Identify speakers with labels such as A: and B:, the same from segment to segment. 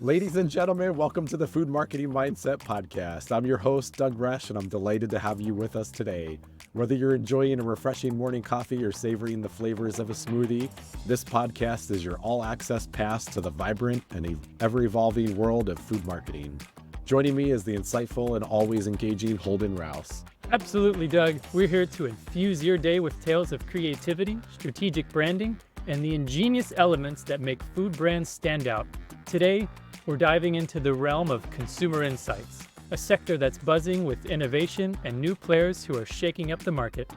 A: Ladies and gentlemen, welcome to the Food Marketing Mindset Podcast. I'm your host, Doug Resh, and I'm delighted to have you with us today. Whether you're enjoying a refreshing morning coffee or savoring the flavors of a smoothie, this podcast is your all-access pass to the vibrant and ever-evolving world of food marketing. Joining me is the insightful and always engaging Holden Rouse.
B: Absolutely, Doug. We're here to infuse your day with tales of creativity, strategic branding, and the ingenious elements that make food brands stand out. Today, we're diving into the realm of consumer insights, a sector that's buzzing with innovation and new players who are shaking up the market.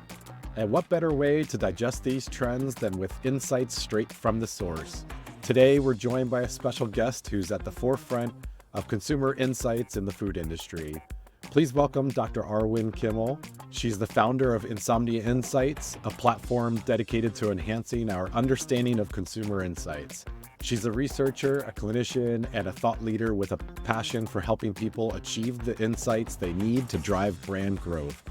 A: And what better way to digest these trends than with insights straight from the source? Today, we're joined by a special guest who's at the forefront of consumer insights in the food industry. Please welcome Dr. Arwen Kimmell. She's the founder of Insomnia Insights, a platform dedicated to enhancing our understanding of consumer insights. She's a researcher, a clinician, and a thought leader with a passion for helping people achieve the insights they need to drive brand growth.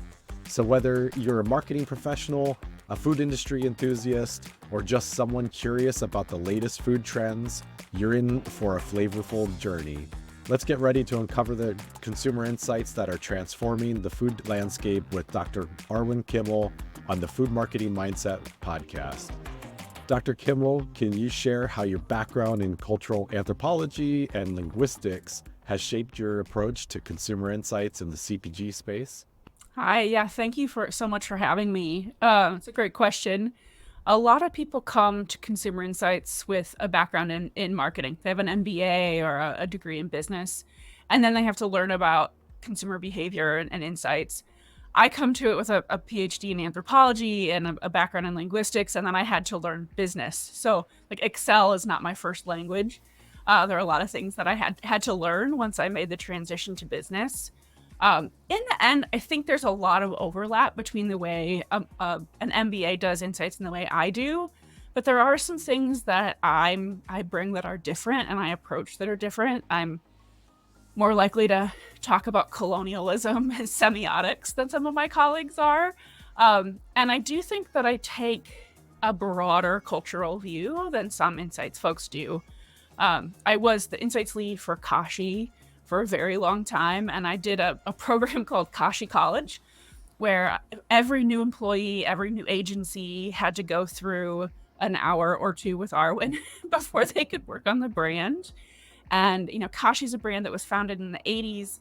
A: So whether you're a marketing professional, a food industry enthusiast, or just someone curious about the latest food trends, you're in for a flavorful journey. Let's get ready to uncover the consumer insights that are transforming the food landscape with Dr. Arwen Kimmell on the Food Marketing Mindset Podcast. Dr. Kimmell, can you share how your background in cultural anthropology and linguistics has shaped your approach to consumer insights in the CPG space?
C: Hi, yeah, thank you so much for having me. It's a great question. A lot of people come to consumer insights with a background in marketing. They have an MBA or a degree in business, and then they have to learn about consumer behavior and insights. I come to it with a PhD in anthropology and a background in linguistics, and then I had to learn business. So like Excel is not my first language. There are a lot of things that I had to learn once I made the transition to business. In the end, I think there's a lot of overlap between the way an MBA does insights and the way I do, but there are some things that I bring that are different and I approach that are different. I'm more likely to talk about colonialism and semiotics than some of my colleagues are. And I do think that I take a broader cultural view than some insights folks do. I was the insights lead for Kashi for a very long time, and I did a program called Kashi College, where every new employee, every new agency had to go through an hour or two with Arwen before they could work on the brand. And, Kashi's a brand that was founded in the 80s.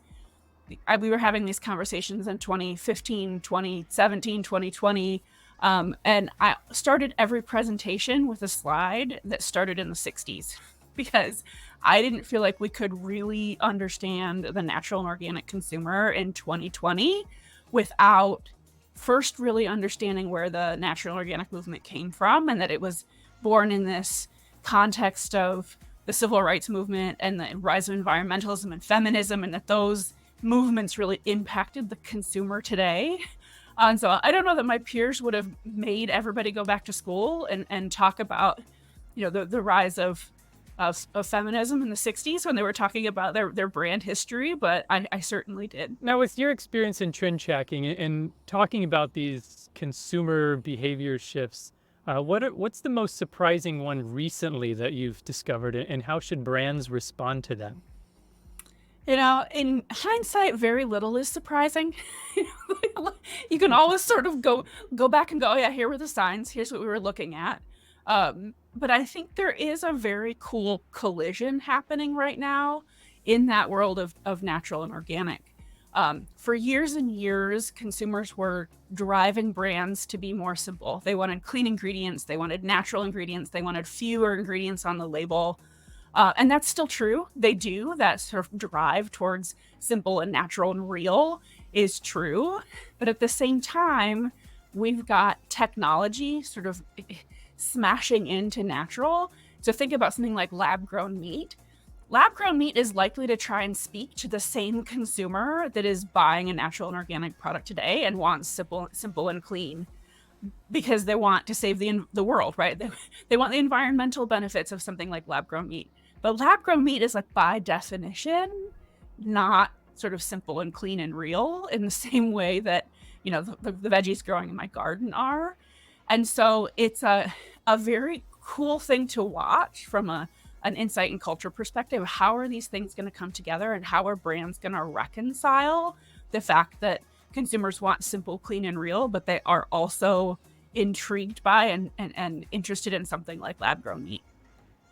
C: We were having these conversations in 2015, 2017, 2020. And I started every presentation with a slide that started in the 60s because I didn't feel like we could really understand the natural and organic consumer in 2020 without first really understanding where the natural and organic movement came from, and that it was born in this context of the civil rights movement and the rise of environmentalism and feminism, and that those movements really impacted the consumer today. And so I don't know that my peers would have made everybody go back to school and talk about, the rise of feminism in the 60s when they were talking about their brand history, but I certainly did.
B: Now, with your experience in trend tracking and talking about these consumer behavior shifts, what's the most surprising one recently that you've discovered, and how should brands respond to that?
C: In hindsight, very little is surprising. You can always sort of go back and go, oh, yeah, here were the signs. Here's what we were looking at. But I think there is a very cool collision happening right now in that world of natural and organic. For years and years, consumers were driving brands to be more simple. They wanted clean ingredients. They wanted natural ingredients. They wanted fewer ingredients on the label. And that's still true. They do. That sort of drive towards simple and natural and real is true. But at the same time, we've got technology sort of smashing into natural. So think about something like lab-grown meat. Lab-grown meat is likely to try and speak to the same consumer that is buying a natural and organic product today and wants simple and clean, because they want to save the world, right? They want the environmental benefits of something like lab-grown meat. But lab-grown meat is, like, by definition, not sort of simple and clean and real in the same way that, the veggies growing in my garden are. And so it's a very cool thing to watch from a an insight and culture perspective. How are these things going to come together, and how are brands going to reconcile the fact that consumers want simple, clean, and real, but they are also intrigued by and interested in something like lab-grown meat?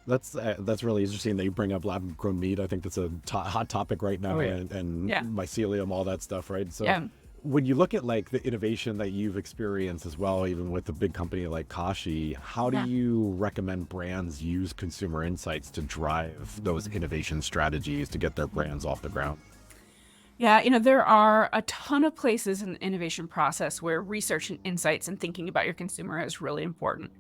A: That's really interesting that you bring up lab-grown meat. I think that's a hot topic right now, and mycelium, all that stuff, right? So when you look at like the innovation that you've experienced as well, even with a big company like Kashi, how do you recommend brands use consumer insights to drive those innovation strategies to get their brands off the ground?
C: Yeah, there are a ton of places in the innovation process where research and insights and thinking about your consumer is really important.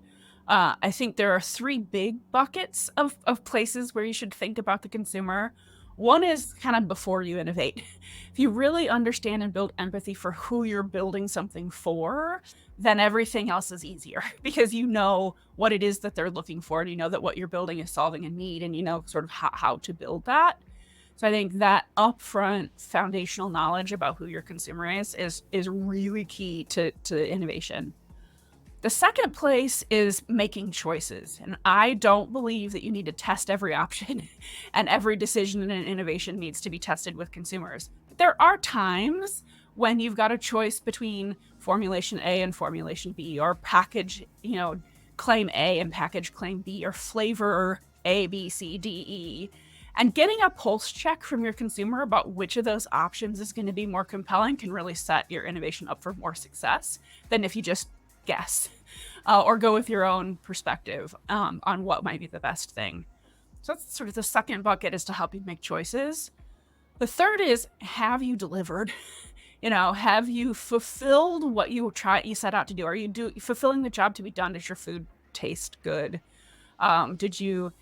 C: I think there are three big buckets of places where you should think about the consumer. One is kind of before you innovate. If you really understand and build empathy for who you're building something for, then everything else is easier because you know what it is that they're looking for, and you know that what you're building is solving a need, and you know sort of how to build that. So I think that upfront foundational knowledge about who your consumer is really key to innovation. The second place is making choices. And I don't believe that you need to test every option and every decision in an innovation needs to be tested with consumers. But there are times when you've got a choice between formulation A and formulation B, or package, claim A and package claim B, or flavor A, B, C, D, E. And getting a pulse check from your consumer about which of those options is going to be more compelling can really set your innovation up for more success than if you just guess or go with your own perspective on what might be the best thing. So that's sort of the second bucket, is to help you make choices. The third is, have you delivered? Have you fulfilled what you set out to do? Are you fulfilling the job to be done? Does your food taste good? Did you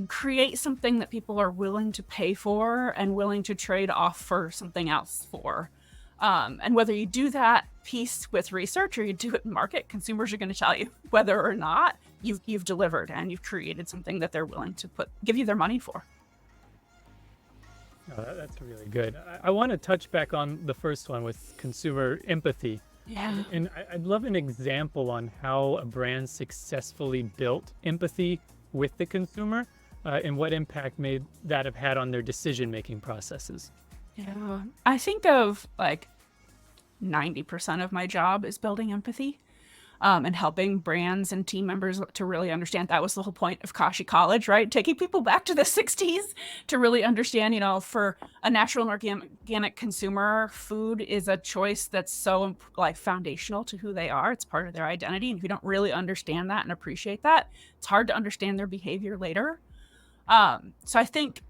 C: create something that people are willing to pay for and willing to trade off for something else for? And whether you do that piece with research or you do it in market, consumers are going to tell you whether or not you've delivered and you've created something that they're willing to give you their money for.
B: Oh, that's really good. I want to touch back on the first one with consumer empathy.
C: Yeah.
B: And I'd love an example on how a brand successfully built empathy with the consumer and what impact may that have had on their decision-making processes.
C: Yeah. I think of like 90% of my job is building empathy and helping brands and team members to really understand. That was the whole point of Kashi College, right? Taking people back to the 60s to really understand, for a natural and organic consumer, food is a choice that's so foundational to who they are. It's part of their identity. And if you don't really understand that and appreciate that, it's hard to understand their behavior later. So I think,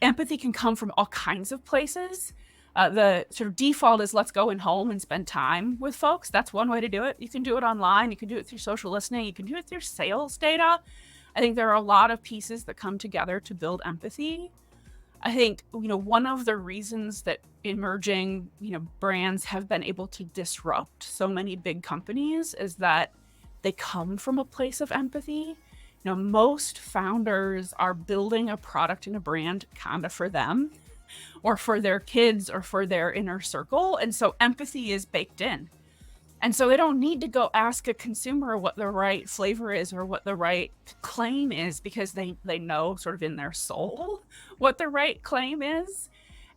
C: empathy can come from all kinds of places. The sort of default is let's go in home and spend time with folks. That's one way to do it. You can do it online. You can do it through social listening. You can do it through sales data. I think there are a lot of pieces that come together to build empathy. I think, one of the reasons that emerging, brands have been able to disrupt so many big companies is that they come from a place of empathy. Most founders are building a product and a brand kind of for them or for their kids or for their inner circle. And so empathy is baked in. And so they don't need to go ask a consumer what the right flavor is or what the right claim is, because they know sort of in their soul what the right claim is.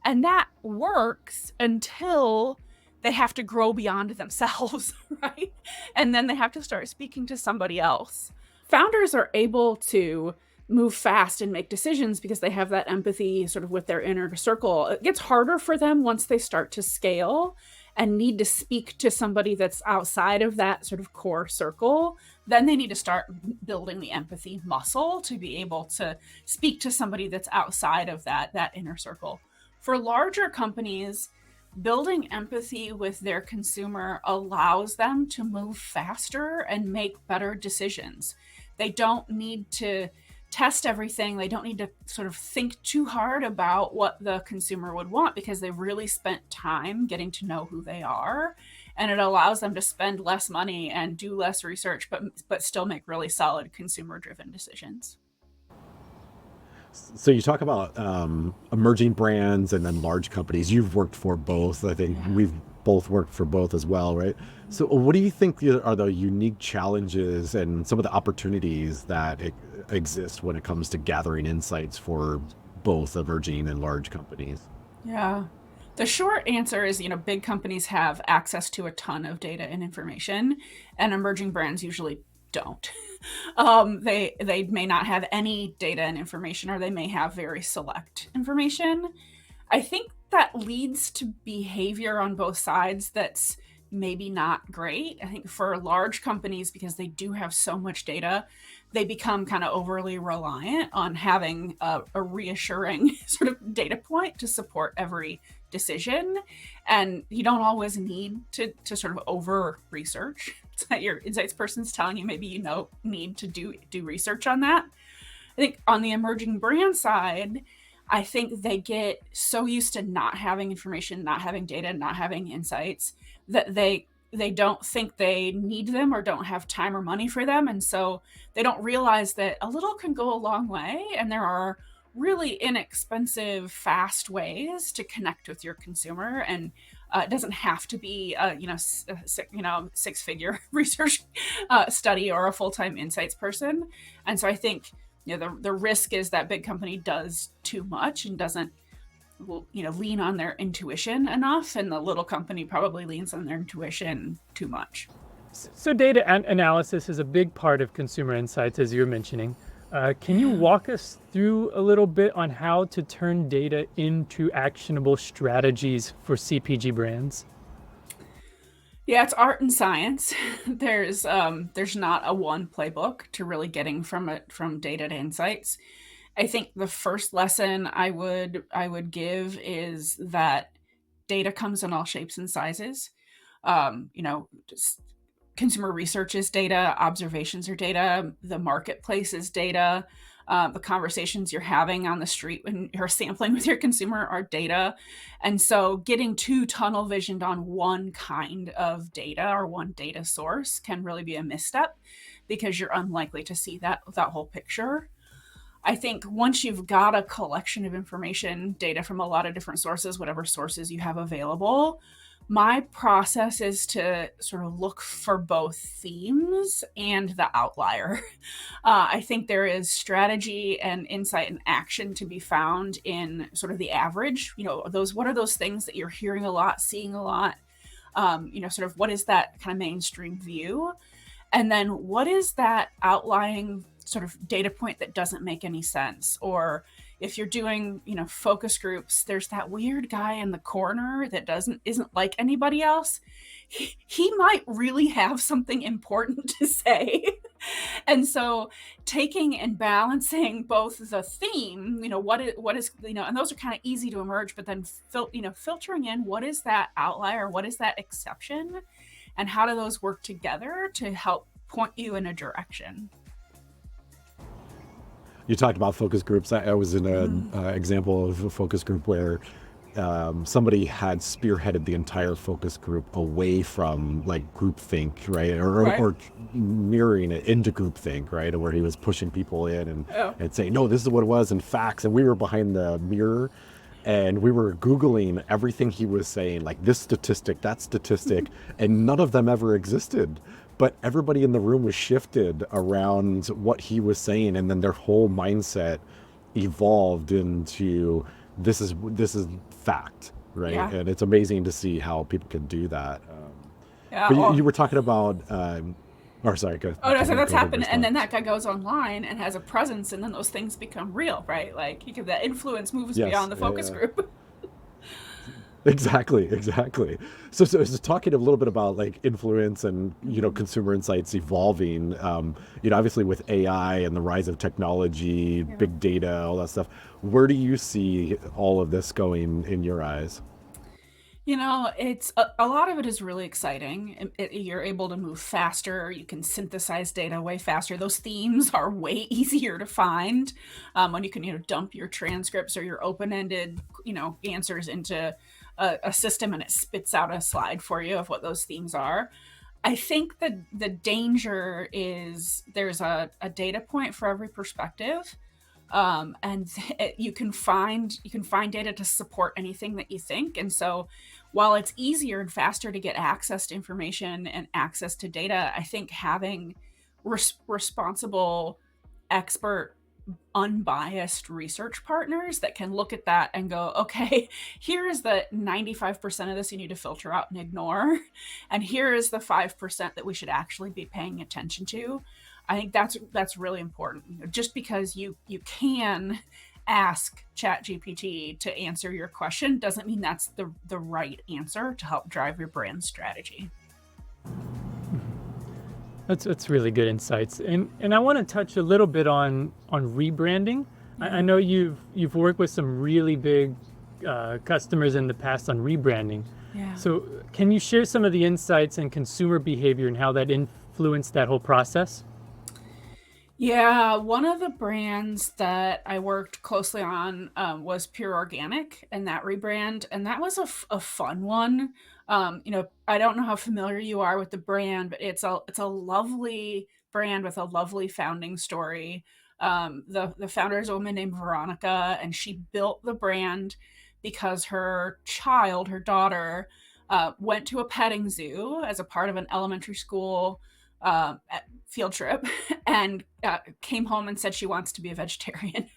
C: And that works until they have to grow beyond themselves, right? And then they have to start speaking to somebody else. Founders are able to move fast and make decisions because they have that empathy sort of with their inner circle. It gets harder for them once they start to scale and need to speak to somebody that's outside of that sort of core circle. Then they need to start building the empathy muscle to be able to speak to somebody that's outside of that inner circle. For larger companies, building empathy with their consumer allows them to move faster and make better decisions. They don't need to test everything. They don't need to sort of think too hard about what the consumer would want because they've really spent time getting to know who they are. And it allows them to spend less money and do less research, but still make really solid consumer-driven decisions.
A: So you talk about emerging brands and then large companies. You've worked for both. I think we've both work for both as well, right? So what do you think are the unique challenges and some of the opportunities that exist when it comes to gathering insights for both emerging and large companies?
C: Yeah. The short answer is, big companies have access to a ton of data and information, and emerging brands usually don't. They may not have any data and information, or they may have very select information. I think that leads to behavior on both sides that's maybe not great. I think for large companies, because they do have so much data, they become kind of overly reliant on having a reassuring sort of data point to support every decision. And you don't always need to sort of over research. It's that your insights person's telling you maybe need to do research on that. I think on the emerging brand side, I think they get so used to not having information, not having data, not having insights that they don't think they need them or don't have time or money for them. And so they don't realize that a little can go a long way. And there are really inexpensive, fast ways to connect with your consumer. And it doesn't have to be six-figure research study or a full-time insights person. And so I think the risk is that big company does too much and doesn't lean on their intuition enough, and the little company probably leans on their intuition too much.
B: So data analysis is a big part of consumer insights, as you're mentioning. Can you walk us through a little bit on how to turn data into actionable strategies for CPG brands?
C: Yeah, it's art and science. There's not a one playbook to really getting from data to insights. I think the first lesson I would give is that data comes in all shapes and sizes. Just consumer research is data, observations are data, the marketplace is data, the conversations you're having on the street when you're sampling with your consumer are data. And so getting too tunnel visioned on one kind of data or one data source can really be a misstep because you're unlikely to see that whole picture. I think once you've got a collection of information, data from a lot of different sources, whatever sources you have available, my process is to sort of look for both themes and the outlier. I think there is strategy and insight and action to be found in sort of the average. What are those things that you're hearing a lot, seeing a lot? Sort of what is that kind of mainstream view? And then what is that outlying sort of data point that doesn't make any sense? Or if you're doing, focus groups, there's that weird guy in the corner that isn't like anybody else. He might really have something important to say. And so taking and balancing both the theme, what is, and those are kind of easy to emerge, but then filtering in what is that outlier, what is that exception, and how do those work together to help point you in a direction.
A: You talked about focus groups. I was in an example of a focus group where somebody had spearheaded the entire focus group away from like groupthink, right? Or mirroring it into groupthink, right? Where he was pushing people in and saying, no, this is what it was in facts. And we were behind the mirror and we were Googling everything he was saying, like this statistic, that statistic, and none of them ever existed. But everybody in the room was shifted around what he was saying, and then their whole mindset evolved into this is fact, right? Yeah. And it's amazing to see how people can do that. But you were talking about, sorry, go.
C: Oh, no, so that's happened, and then that guy goes online and has a presence, and then those things become real, right? Like that influence moves beyond the focus group.
A: Exactly. So talking a little bit about like influence and, consumer insights evolving, obviously with AI and the rise of technology, big data, all that stuff, where do you see all of this going in your eyes?
C: It's a lot of it is really exciting. You're able to move faster. You can synthesize data way faster. Those themes are way easier to find when you can, dump your transcripts or your open-ended, answers into a system and it spits out a slide for you of what those themes are. I think that the danger is there's a data point for every perspective. And you can find data to support anything that you think. And so while it's easier and faster to get access to information and access to data, I think having responsible, expert, unbiased research partners that can look at that and go, okay, here is the 95% of this you need to filter out and ignore, and here is the 5% that we should actually be paying attention to. I think that's really important. Just because you can ask ChatGPT to answer your question doesn't mean that's the right answer to help drive your brand strategy.
B: That's really good insights. And I want to touch a little bit on rebranding. I know you've worked with some really big customers in the past on rebranding.
C: Yeah.
B: So can you share some of the insights and consumer behavior and how that influenced that whole process?
C: Yeah, one of the brands that I worked closely on was Pure Organic and that rebrand, and that was a fun one. I don't know how familiar you are with the brand, but it's a lovely brand with a lovely founding story. The founder is a woman named Veronica, and she built the brand because her child, her daughter, went to a petting zoo as a part of an elementary school field trip and came home and said she wants to be a vegetarian.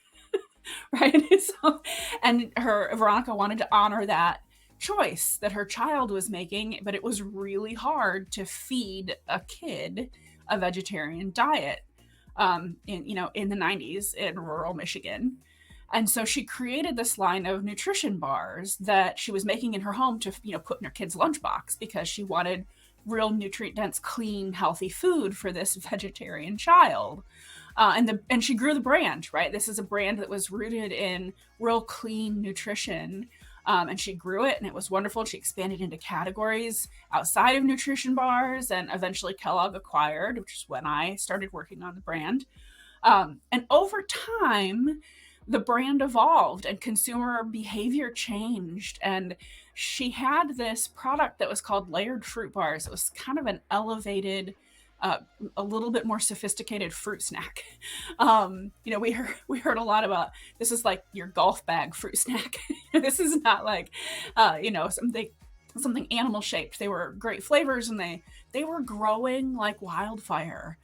C: Right. So, and Veronica wanted to honor that choice that her child was making, but it was really hard to feed a kid a vegetarian diet in the 90s in rural Michigan. And so she created this line of nutrition bars that she was making in her home to put in her kid's lunchbox because she wanted real nutrient dense, clean, healthy food for this vegetarian child. And she grew the brand, right? This is a brand that was rooted in real clean nutrition. And she grew it, and it was wonderful. She expanded into categories outside of nutrition bars, and eventually Kellogg acquired, which is when I started working on the brand. And over time, the brand evolved and consumer behavior changed. And she had this product that was called layered fruit bars. It was kind of an elevated, a little bit more sophisticated fruit snack. We heard a lot about this is like your golf bag fruit snack. This is not like, something animal shaped. They were great flavors, and they were growing like wildfire.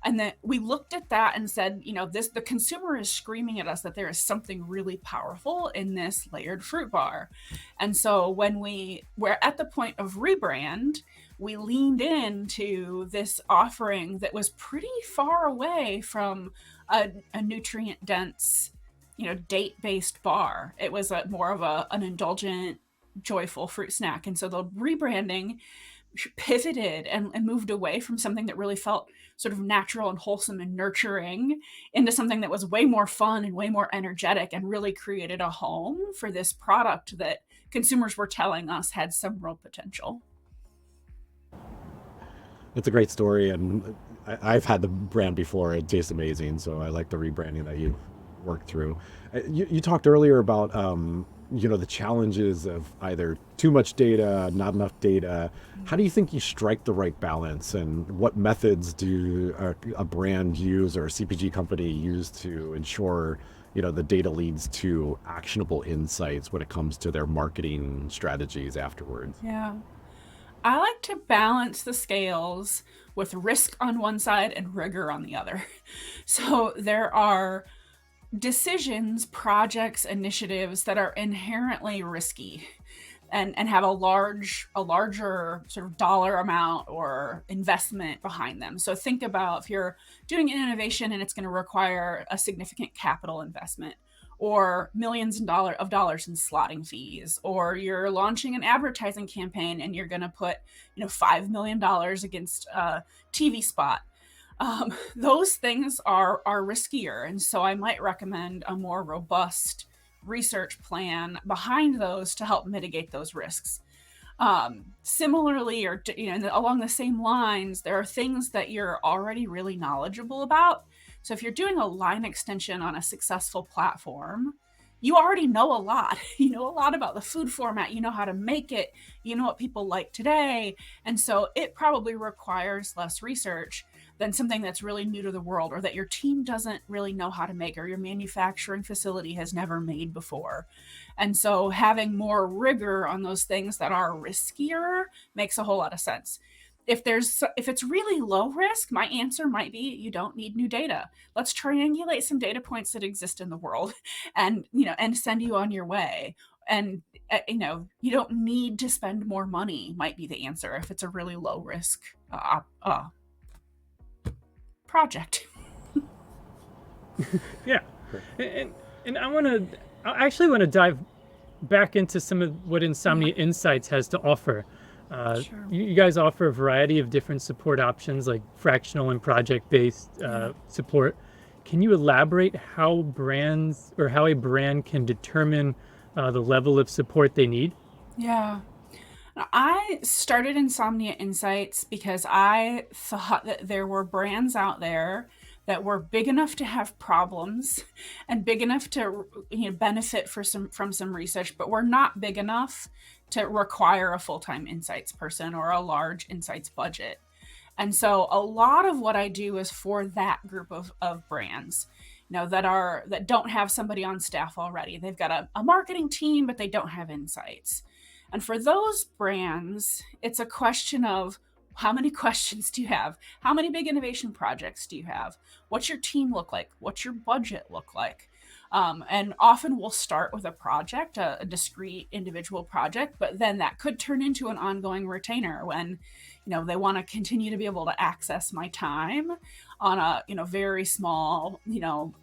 C: And then we looked at that and said, the consumer is screaming at us that there is something really powerful in this layered fruit bar. And so when we were at the point of rebrand, we leaned into this offering that was pretty far away from a nutrient dense, date-based bar. It was more of an indulgent, joyful fruit snack. And so the rebranding pivoted and moved away from something that really felt sort of natural and wholesome and nurturing into something that was way more fun and way more energetic, and really created a home for this product that consumers were telling us had some real potential.
A: It's a great story, and I've had the brand before. It tastes amazing, so I like the rebranding that you worked through. You talked earlier about the challenges of either too much data, not enough data. How do you think you strike the right balance, and what methods do a brand use or a CPG company use to ensure the data leads to actionable insights when it comes to their marketing strategies afterwards?
C: Yeah. I like to balance the scales with risk on one side and rigor on the other. So there are decisions, projects, initiatives that are inherently risky and have a larger sort of dollar amount or investment behind them. So think about if you're doing an innovation and it's going to require a significant capital investment, or millions of dollars in slotting fees, or you're launching an advertising campaign and you're going to put $5 million against a TV spot. Those things are riskier. And so I might recommend a more robust research plan behind those to help mitigate those risks. Similarly, or along the same lines, there are things that you're already really knowledgeable about. So if you're doing a line extension on a successful platform, you already know a lot. You know a lot about the food format, you know how to make it, you know what people like today. And so it probably requires less research than something that's really new to the world, or that your team doesn't really know how to make, or your manufacturing facility has never made before. And so having more rigor on those things that are riskier makes a whole lot of sense. If it's really low risk, my answer might be you don't need new data. Let's triangulate some data points that exist in the world and send you on your way. And you don't need to spend more money might be the answer if it's a really low risk project.
B: Yeah. And I actually want to dive back into some of what Insomnia Insights has to offer.
C: Sure.
B: You guys offer a variety of different support options like fractional and project-based support. Can you elaborate how a brand can determine the level of support they need?
C: Yeah. I started Insomnia Insights because I thought that there were brands out there that were big enough to have problems and big enough to benefit from some research, but were not big enough to require a full-time insights person or a large insights budget. And so a lot of what I do is for that group of brands, that don't have somebody on staff already. They've got a marketing team, but they don't have insights. And for those brands, it's a question of how many questions do you have? How many big innovation projects do you have? What's your team look like? What's your budget look like? And often we'll start with a project, a discrete individual project, but then that could turn into an ongoing retainer when, they want to continue to be able to access my time on a, very small,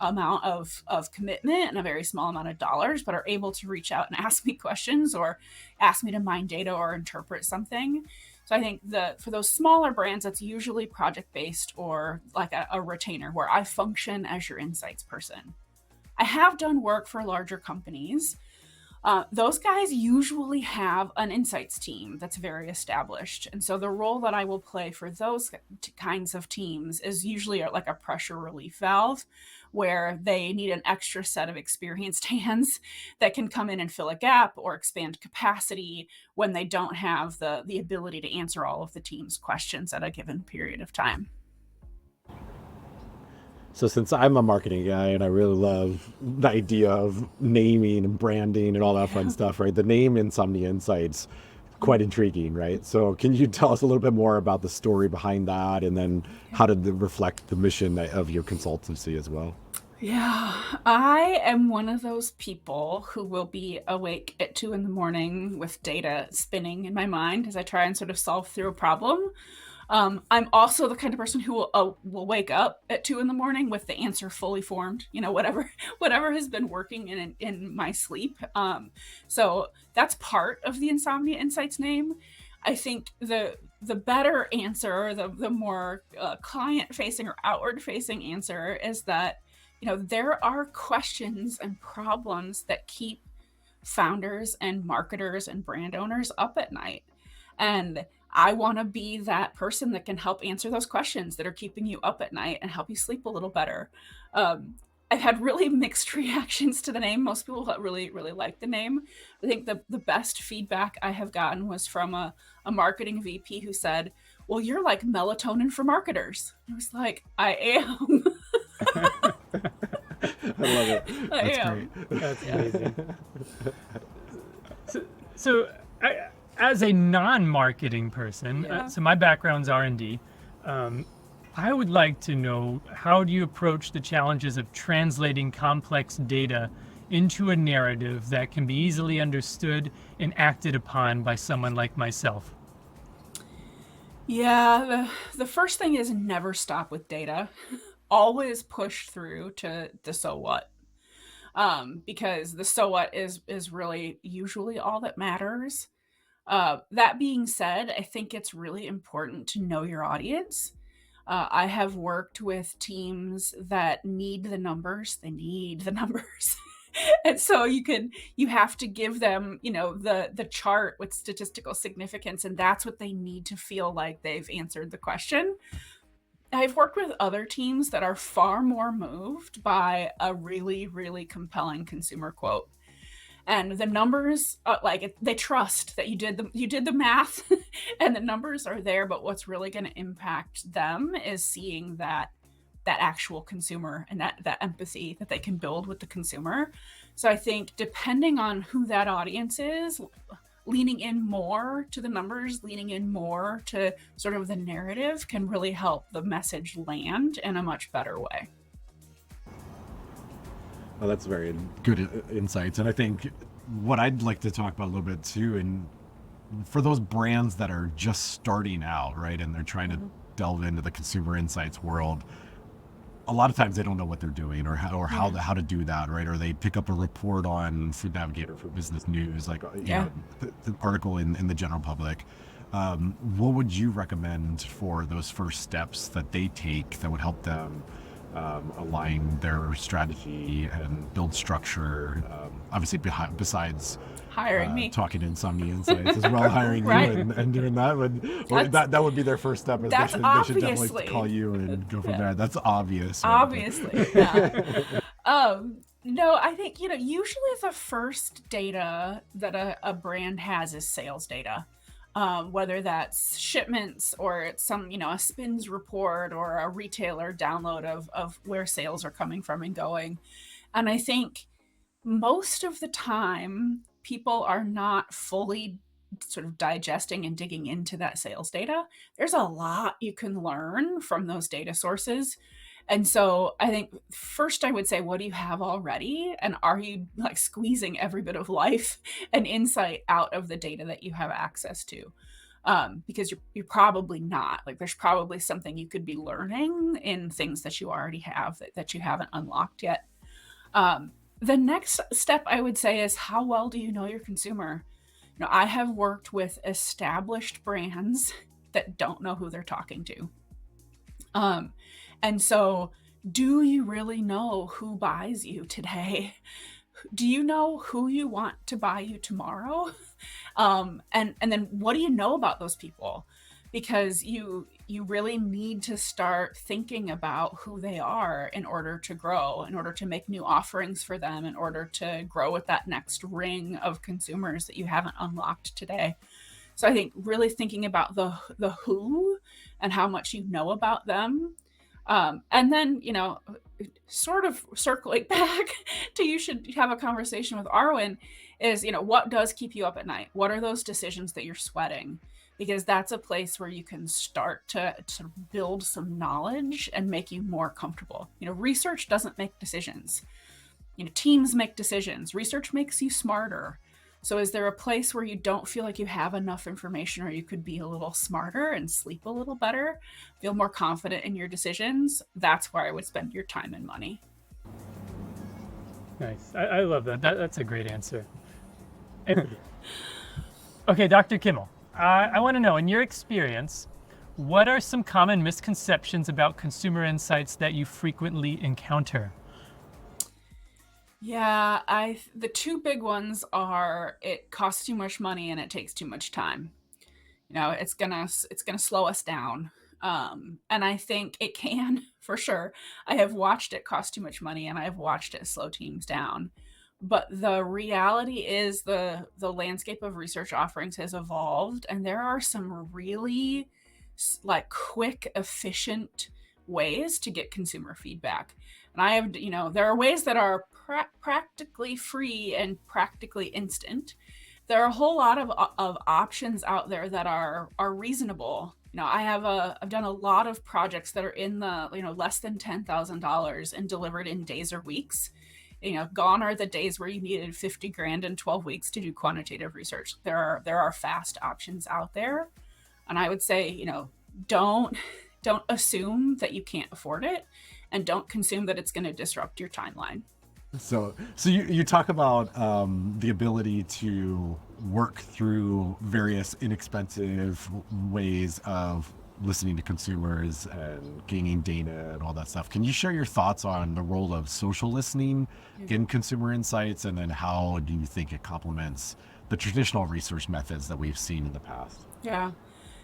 C: amount of commitment and a very small amount of dollars, but are able to reach out and ask me questions or ask me to mine data or interpret something. So I think for those smaller brands, it's usually project-based or like a retainer where I function as your insights person. I have done work for larger companies. Those guys usually have an insights team that's very established. And so the role that I will play for those kinds of teams is usually like a pressure relief valve where they need an extra set of experienced hands that can come in and fill a gap or expand capacity when they don't have the ability to answer all of the team's questions at a given period of time.
A: So since I'm a marketing guy and I really love the idea of naming and branding and all that fun stuff, right? The name Insomnia Insights, quite intriguing, right? So can you tell us a little bit more about the story behind that, and then how did it reflect the mission of your consultancy as well?
C: Yeah, I am one of those people who will be awake at 2 a.m. with data spinning in my mind as I try and sort of solve through a problem. I'm also the kind of person who will wake up at 2 a.m. with the answer fully formed, whatever has been working in my sleep. So that's part of the Insomnia Insights name. I think the better answer, the more client facing or outward facing answer is that, there are questions and problems that keep founders and marketers and brand owners up at night. And I want to be that person that can help answer those questions that are keeping you up at night and help you sleep a little better. I've had really mixed reactions to the name. Most people really, really like the name. I think the best feedback I have gotten was from a marketing VP who said, "Well, you're like melatonin for marketers." I was like, I am.
A: I love it.
C: I
A: That's
C: am.
A: great.
B: That's amazing. So as a non-marketing person, so my background's R&D. I would like to know, how do you approach the challenges of translating complex data into a narrative that can be easily understood and acted upon by someone like myself?
C: Yeah, the first thing is never stop with data. Always push through to the so what. Because the so what is really usually all that matters. That being said, I think it's really important to know your audience. I have worked with teams that need the numbers. They need the numbers. And so you have to give them, the chart with statistical significance, and that's what they need to feel like they've answered the question. I've worked with other teams that are far more moved by a really, really compelling consumer quote. and the numbers, they trust that you did the math, and the numbers are there. But what's really going to impact them is seeing that actual consumer and that empathy that they can build with the consumer. So I think depending on who that audience is, leaning in more to the numbers, leaning in more to sort of the narrative can really help the message land in a much better way.
A: Well, that's very good insights. And I think what I'd like to talk about a little bit too, and for those brands that are just starting out, right, and they're trying to delve into the consumer insights world, a lot of times they don't know what they're doing or how to do that, right? Or they pick up a report on Food Navigator for Business News, like you know, the article in the general public. What would you recommend for those first steps that they take that would help them align their strategy and build structure? Obviously, besides
C: hiring me,
A: talking to Insomnia Insights as well, hiring
C: right.
A: you and doing that would be their first step. They should definitely call you and go from there. That's obvious. Right?
C: Obviously, yeah. No, I think usually the first data that a brand has is sales data. Whether that's shipments or it's some, a spins report or a retailer download of where sales are coming from and going. And I think most of the time, people are not fully sort of digesting and digging into that sales data. There's a lot you can learn from those data sources. And so I think first I would say, what do you have already? And are you like squeezing every bit of life and insight out of the data that you have access to? Because you're probably not. Like there's probably something you could be learning in things that you already have that you haven't unlocked yet. The next step I would say is, how well do you know your consumer? I have worked with established brands that don't know who they're talking to. And so, do you really know who buys you today? Do you know who you want to buy you tomorrow? And then what do you know about those people? Because you really need to start thinking about who they are in order to grow, in order to make new offerings for them, in order to grow with that next ring of consumers that you haven't unlocked today. So I think really thinking about the who and how much you know about them. And then, sort of circling back to, you should have a conversation with Arwen is, what does keep you up at night? What are those decisions that you're sweating? Because that's a place where you can start to build some knowledge and make you more comfortable. Research doesn't make decisions. Teams make decisions. Research makes you smarter. So is there a place where you don't feel like you have enough information, or you could be a little smarter and sleep a little better, feel more confident in your decisions? That's where I would spend your time and money.
B: Nice. I love that. That's a great answer. Okay, Dr. Kimmell, I want to know, in your experience, what are some common misconceptions about consumer insights that you frequently encounter?
C: Yeah, the two big ones are, it costs too much money and it takes too much time. It's gonna slow us down. And I think it can, for sure. I have watched it cost too much money and I have watched it slow teams down. But the reality is the landscape of research offerings has evolved, and there are some really like quick, efficient ways to get consumer feedback. And I have, there are ways that are practically free and practically instant. There are a whole lot of options out there that are reasonable. I've done a lot of projects that are in the, less than $10,000 and delivered in days or weeks. Gone are the days where you needed 50 grand in 12 weeks to do quantitative research. There are fast options out there. And I would say, don't assume that you can't afford it, and don't consume that it's going to disrupt your timeline.
A: So you talk about the ability to work through various inexpensive ways of listening to consumers and gaining data and all that stuff. Can you share your thoughts on the role of social listening in consumer insights, and then how do you think it complements the traditional research methods that we've seen in the past?
C: Yeah.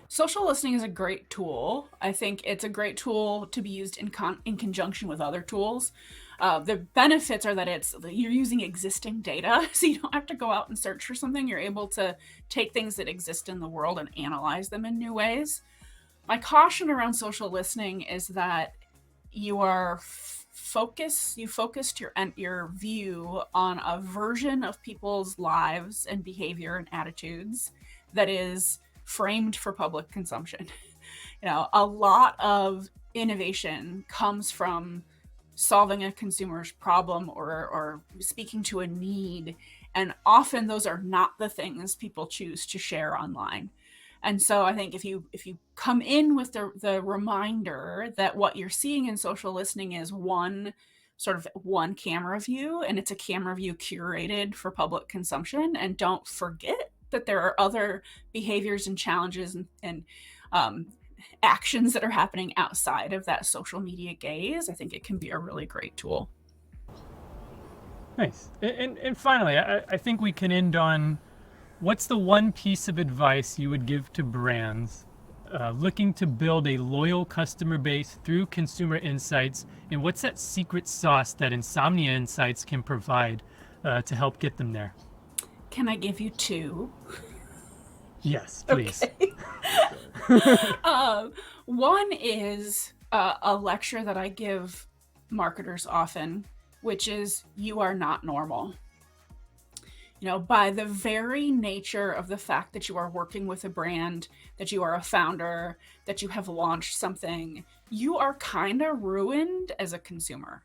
C: Social listening is a great tool. I think it's a great tool to be used in conjunction with other tools. The benefits are that you're using existing data, so you don't have to go out and search for something. You're able to take things that exist in the world and analyze them in new ways. My caution around social listening is that you are you focused your view on a version of people's lives and behavior and attitudes that is framed for public consumption. A lot of innovation comes from solving a consumer's problem or speaking to a need, and often those are not the things people choose to share online. And so I think if you come in with the reminder that what you're seeing in social listening is one camera view, and it's a camera view curated for public consumption, and don't forget that there are other behaviors and challenges and actions that are happening outside of that social media gaze, I think it can be a really great tool.
B: Nice. And finally, I think we can end on, what's the one piece of advice you would give to brands looking to build a loyal customer base through consumer insights? And what's that secret sauce that Insomnia Insights can provide to help get them there?
C: Can I give you two?
B: Yes, please.
C: Okay. One is a lecture that I give marketers often, which is, you are not normal. By the very nature of the fact that you are working with a brand, that you are a founder, that you have launched something, you are kind of ruined as a consumer.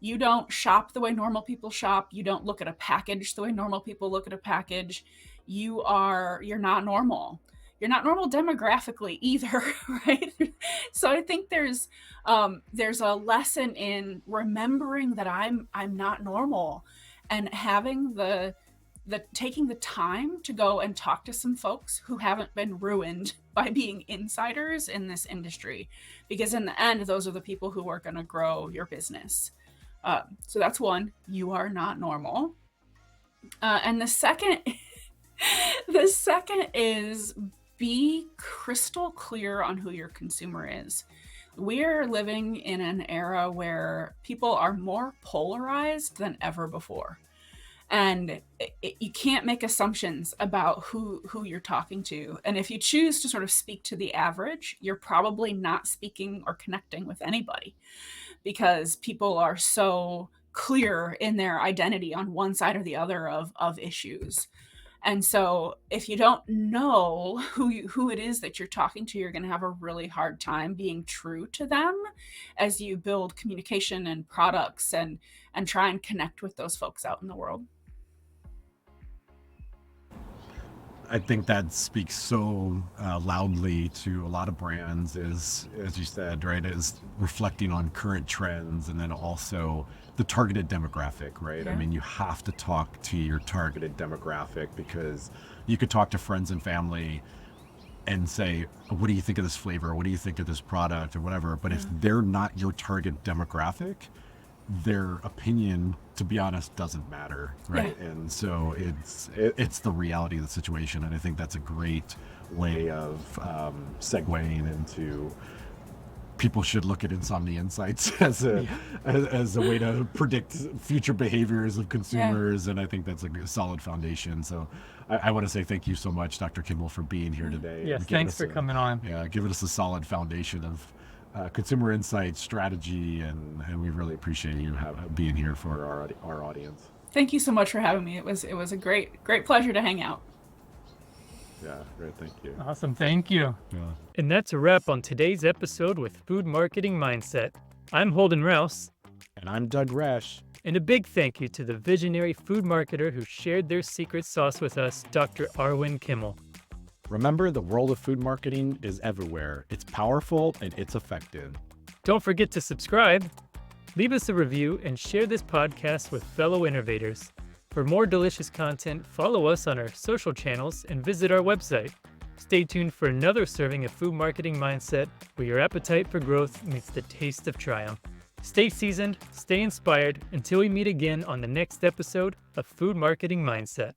C: You don't shop the way normal people shop. You don't look at a package the way normal people look at a package. You're not normal. You're not normal demographically either, right? So I think there's a lesson in remembering that I'm not normal, and having taking the time to go and talk to some folks who haven't been ruined by being insiders in this industry, because in the end, those are the people who are going to grow your business. So that's one. You are not normal. And the second is, be crystal clear on who your consumer is. We're living in an era where people are more polarized than ever before. And you can't make assumptions about who you're talking to. And if you choose to sort of speak to the average, you're probably not speaking or connecting with anybody, because people are so clear in their identity on one side or the other of issues. And so if you don't know who it is that you're talking to, you're going to have a really hard time being true to them as you build communication and products and try and connect with those folks out in the world.
A: I think that speaks so loudly to a lot of brands, is, as you said, right, is reflecting on current trends, and then also the targeted demographic, right?
C: Yeah.
A: I mean, you have to talk to your targeted demographic, because you could talk to friends and family and say, what do you think of this flavor? What do you think of this product or whatever? But if they're not your target demographic, their opinion, to be honest, doesn't matter, right? Yeah. And so it's the reality of the situation, and I think that's a great way of segueing into, people should look at Insomnia Insights as a way to predict future behaviors of consumers, and I think that's a solid foundation. So I want to say thank you so much, Dr. Kimmell, for being here today.
B: Yes, thanks for coming on.
A: Yeah, giving us a solid foundation of consumer insight strategy, and we really appreciate you being here for our audience.
C: Thank you so much for having me. It was a great pleasure to hang out.
A: Yeah, great, thank you.
B: Awesome, thank you.
A: Yeah.
B: And that's a wrap on today's episode with Food Marketing Mindset. I'm Holden Rouse.
A: And I'm Doug Resh.
B: And a big thank you to the visionary food marketer who shared their secret sauce with us, Dr. Arwen Kimmell.
A: Remember, the world of food marketing is everywhere. It's powerful and it's effective.
B: Don't forget to subscribe, leave us a review, and share this podcast with fellow innovators. For more delicious content, follow us on our social channels and visit our website. Stay tuned for another serving of Food Marketing Mindset, where your appetite for growth meets the taste of triumph. Stay seasoned, stay inspired, until we meet again on the next episode of Food Marketing Mindset.